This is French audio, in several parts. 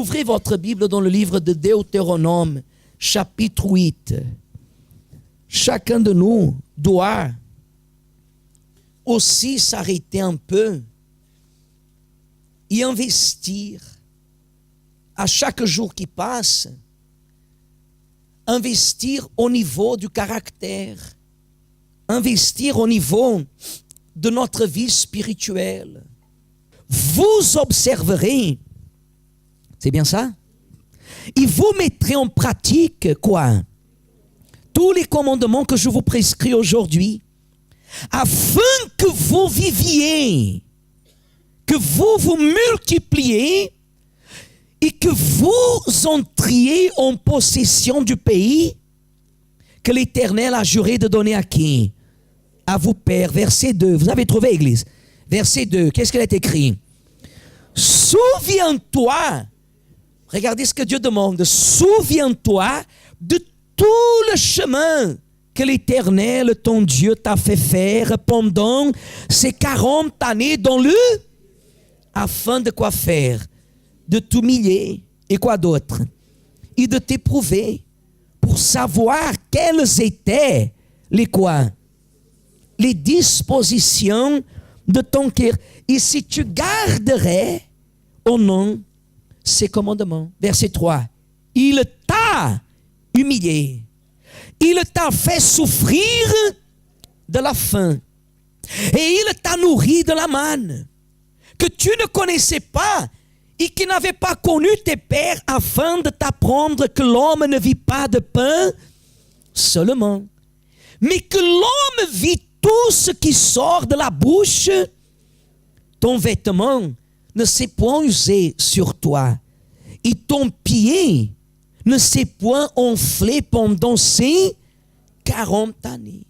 Ouvrez votre Bible dans le livre de Deutéronome, chapitre 8. Chacun de nous doit aussi s'arrêter un peu et investir à chaque jour qui passe, investir au niveau du caractère, investir au niveau de notre vie spirituelle. Vous observerez, c'est bien ça? Et vous mettrez en pratique quoi? Tous les commandements que je vous prescris aujourd'hui, afin que vous viviez, que vous vous multipliez et que vous entriez en possession du pays que l'Éternel a juré de donner à qui? À vos pères. Verset 2. Vous avez trouvé, Église? Verset 2. Qu'est-ce qu'il est écrit? Souviens-toi. Regardez ce que Dieu demande. Souviens-toi de tout le chemin que l'Éternel, ton Dieu, t'a fait faire pendant ces 40 années dans le... Afin de quoi faire? De t'humilier. Et quoi d'autre? Et de t'éprouver pour savoir quelles étaient les quoi? Les dispositions de ton cœur. Et si tu garderais au nom ces commandements. Verset 3. Il t'a humilié. Il t'a fait souffrir de la faim. Et il t'a nourri de la manne que tu ne connaissais pas et qui n'avait pas connu tes pères, afin de t'apprendre que l'homme ne vit pas de pain seulement, mais que l'homme vit tout ce qui sort de la bouche. Ton vêtement ne s'est point usé sur toi, et ton pied ne s'est point enflé pendant ces 40 années.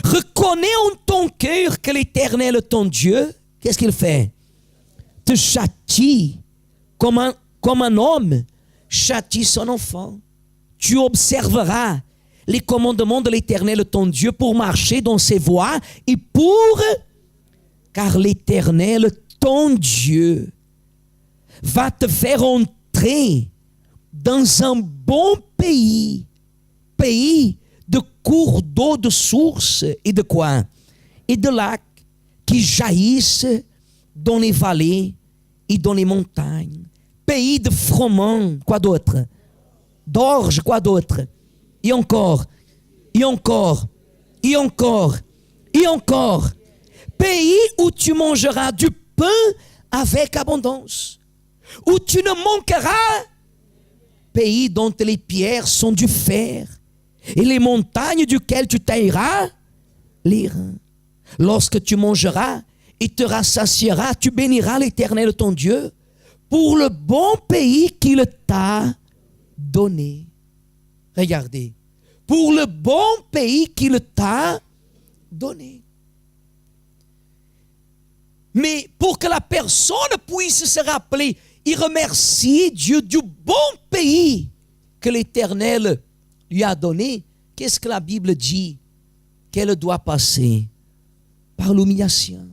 Reconnais en ton cœur que l'Éternel, ton Dieu, qu'est-ce qu'il fait? Te châtie comme un homme châtie son enfant. Tu observeras les commandements de l'Éternel, ton Dieu, pour marcher dans ses voies et pour... Car l'Éternel, ton Dieu, va te faire entrer dans un bon pays, pays de cours d'eau, de sources et de quoi? Et de lacs qui jaillissent dans les vallées et dans les montagnes. Pays de froment, quoi d'autre? D'orge, quoi d'autre? Et encore, et encore, et encore, et encore. Pays où tu mangeras du pain avec abondance, où tu ne manqueras. Pays dont les pierres sont du fer, et les montagnes duquel tu tailleras les reins. Lorsque tu mangeras et te rassasieras, tu béniras l'Éternel ton Dieu pour le bon pays qu'il t'a donné. Regardez, pour le bon pays qu'il t'a donné. Mais pour que la personne puisse se rappeler et remercier Dieu du bon pays que l'Éternel lui a donné, qu'est-ce que la Bible dit? Qu'elle doit passer par l'humiliation.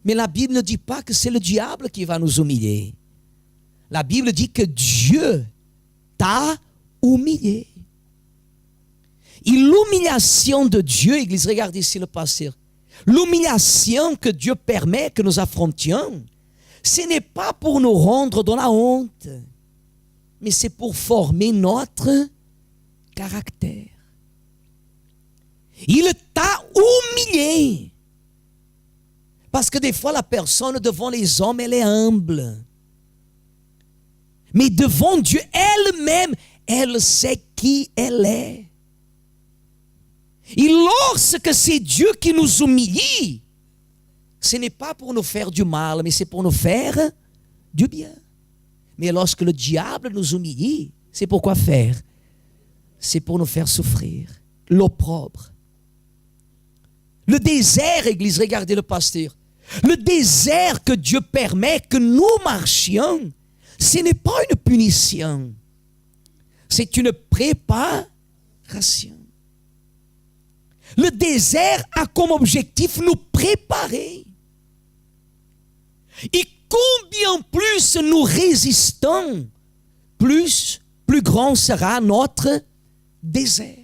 Mais la Bible ne dit pas que c'est le diable qui va nous humilier. La Bible dit que Dieu t'a humilié. Et l'humiliation de Dieu, Église, regardez ici le pasteur. L'humiliation que Dieu permet que nous affrontions, ce n'est pas pour nous rendre dans la honte, mais c'est pour former notre caractère. Il t'a humilié. Parce que des fois, la personne devant les hommes, elle est humble. Mais devant Dieu elle-même, elle sait qui elle est. Et lorsque c'est Dieu qui nous humilie, ce n'est pas pour nous faire du mal, mais c'est pour nous faire du bien. Mais lorsque le diable nous humilie, c'est pour quoi faire? C'est pour nous faire souffrir. L'opprobre. Le désert, Église, regardez le pasteur. Le désert que Dieu permet que nous marchions, ce n'est pas une punition. C'est une préparation. Le désert a comme objectif nous préparer. Et combien plus nous résistons plus grand sera notre désert.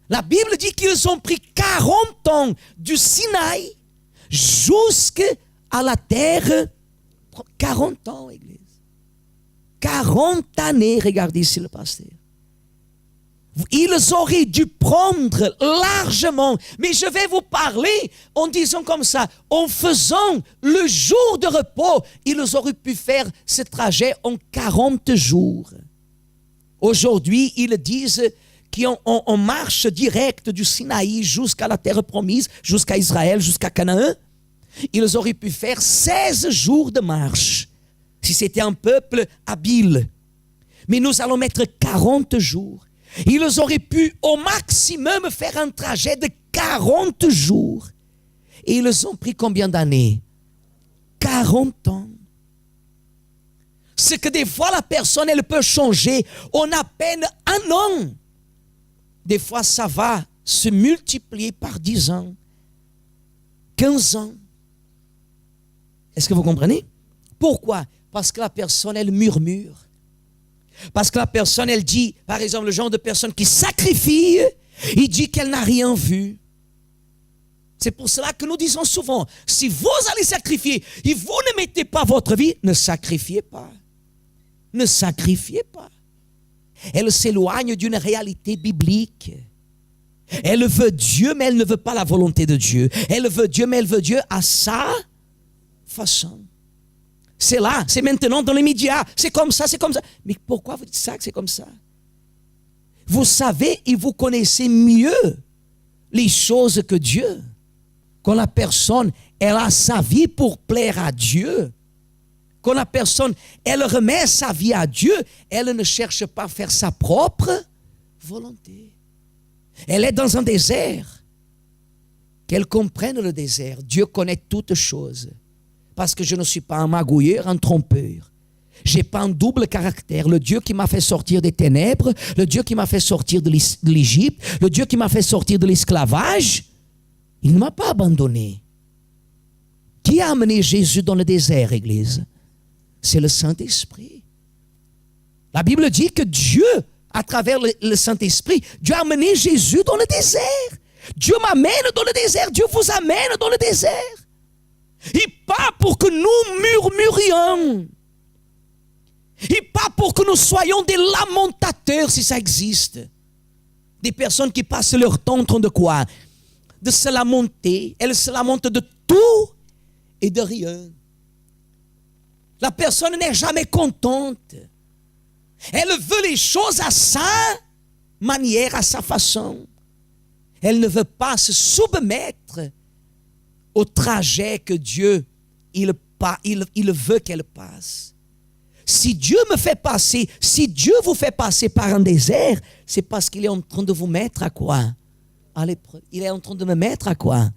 La Bible dit qu'ils ont pris 40 ans du Sinaï jusqu'à la terre. 40 ans, Église. 40 années, regardez ici le pasteur. Ils auraient dû prendre largement, mais je vais vous parler en disant comme ça, en faisant le jour de repos, ils auraient pu faire ce trajet en 40 jours. Aujourd'hui, ils disent qu'on marche direct du Sinaï jusqu'à la terre promise, jusqu'à Israël, jusqu'à Canaan. Ils auraient pu faire 16 jours de marche, si c'était un peuple habile. Mais nous allons mettre 40 jours. Ils auraient pu au maximum faire un trajet de 40 jours. Et ils ont pris combien d'années? 40 ans. C'est que des fois la personne, elle peut changer en à peine un an. Des fois ça va se multiplier par 10 ans, 15 ans. Est-ce que vous comprenez? Pourquoi? Parce que la personne, elle murmure. Parce que la personne, elle dit, par exemple, le genre de personne qui sacrifie, il dit qu'elle n'a rien vu. C'est pour cela que nous disons souvent, si vous allez sacrifier et vous ne mettez pas votre vie, ne sacrifiez pas. Ne sacrifiez pas. Elle s'éloigne d'une réalité biblique. Elle veut Dieu, mais elle ne veut pas la volonté de Dieu. Elle veut Dieu, mais elle veut Dieu à sa façon. C'est là, c'est maintenant dans les médias. C'est comme ça, c'est comme ça. Mais pourquoi vous dites ça que c'est comme ça? Vous savez et vous connaissez mieux les choses que Dieu. Quand la personne, elle a sa vie pour plaire à Dieu. Quand la personne, elle remet sa vie à Dieu, elle ne cherche pas à faire sa propre volonté. Elle est dans un désert. Qu'elle comprenne le désert. Dieu connaît toutes choses. Parce que je ne suis pas un magouilleur, un trompeur. Je n'ai pas un double caractère. Le Dieu qui m'a fait sortir des ténèbres, le Dieu qui m'a fait sortir de l'Égypte, le Dieu qui m'a fait sortir de l'esclavage, il ne m'a pas abandonné. Qui a amené Jésus dans le désert, Église? C'est le Saint-Esprit. La Bible dit que Dieu, à travers le Saint-Esprit, Dieu a amené Jésus dans le désert. Dieu m'amène dans le désert. Dieu vous amène dans le désert. Et pas pour que nous murmurions. Et pas pour que nous soyons des lamentateurs, si ça existe. Des personnes qui passent leur temps en train de quoi? De se lamenter. Elles se lamentent de tout et de rien. La personne n'est jamais contente. Elle veut les choses à sa manière, à sa façon. Elle ne veut pas se soumettre au trajet que Dieu, il veut qu'elle passe. Si Dieu me fait passer, si Dieu vous fait passer par un désert, c'est parce qu'il est en train de vous mettre à quoi? À l'épreuve. Il est en train de me mettre à quoi?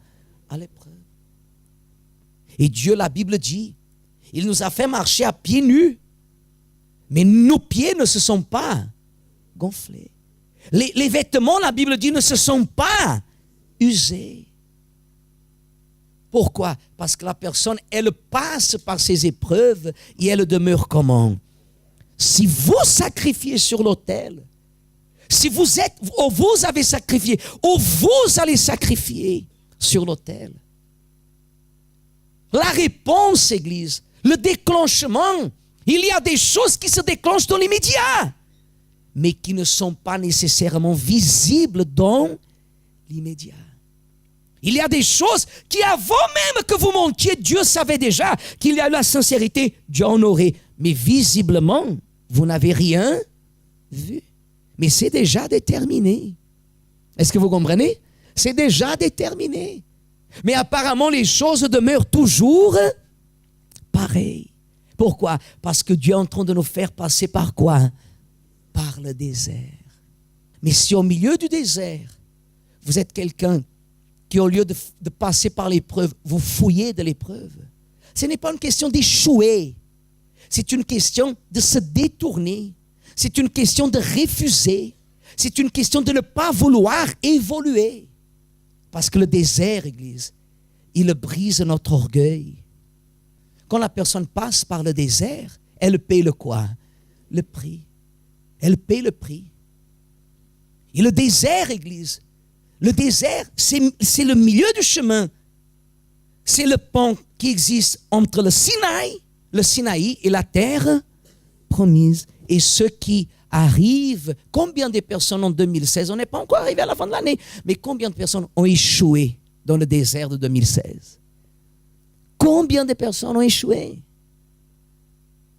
À l'épreuve. Et Dieu, la Bible dit, il nous a fait marcher à pieds nus. Mais nos pieds ne se sont pas gonflés. Les vêtements, la Bible dit, ne se sont pas usés. Pourquoi? Parce que la personne, elle passe par ces épreuves et elle demeure comment? Si vous sacrifiez sur l'autel, si vous êtes, ou vous avez sacrifié, ou vous allez sacrifier sur l'autel. La réponse, Église, le déclenchement, il y a des choses qui se déclenchent dans l'immédiat, mais qui ne sont pas nécessairement visibles dans l'immédiat. Il y a des choses qui, avant même que vous montiez, Dieu savait déjà qu'il y a eu la sincérité, Dieu en aurait. Mais visiblement, vous n'avez rien vu. Mais c'est déjà déterminé. Est-ce que vous comprenez? C'est déjà déterminé. Mais apparemment, les choses demeurent toujours pareilles. Pourquoi? Parce que Dieu est en train de nous faire passer par quoi? Par le désert. Mais si au milieu du désert, vous êtes quelqu'un qui, au lieu de passer par l'épreuve, vous fouillez de l'épreuve, ce n'est pas une question d'échouer. C'est une question de se détourner. C'est une question de refuser. C'est une question de ne pas vouloir évoluer. Parce que le désert, Église, il brise notre orgueil. Quand la personne passe par le désert, elle paie le quoi? le prix. Elle paie le prix. Et le désert, Église, le désert, c'est le milieu du chemin. C'est le pont qui existe entre le Sinaï et la terre promise. Et ceux qui arrivent, combien de personnes en 2016, on n'est pas encore arrivé à la fin de l'année, mais combien de personnes ont échoué dans le désert de 2016? Combien de personnes ont échoué?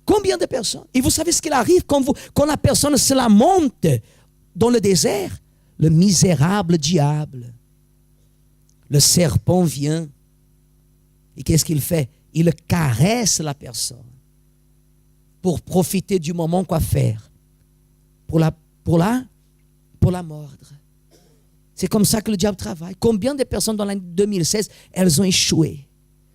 Combien de personnes? Et vous savez ce qu'il arrive quand la personne se la monte dans le désert? Le misérable diable, le serpent vient. Et qu'est-ce qu'il fait? Il caresse la personne pour profiter du moment, quoi faire? Pour la mordre. C'est comme ça que le diable travaille. Combien de personnes dans l'année 2016, elles ont échoué?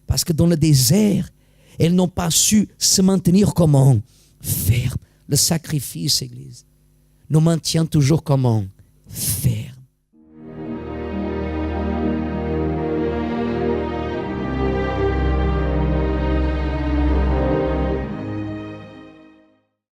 Parce que dans le désert, elles n'ont pas su se maintenir comment? Ferme. Le sacrifice, Église, nous maintient toujours comment? Ferme.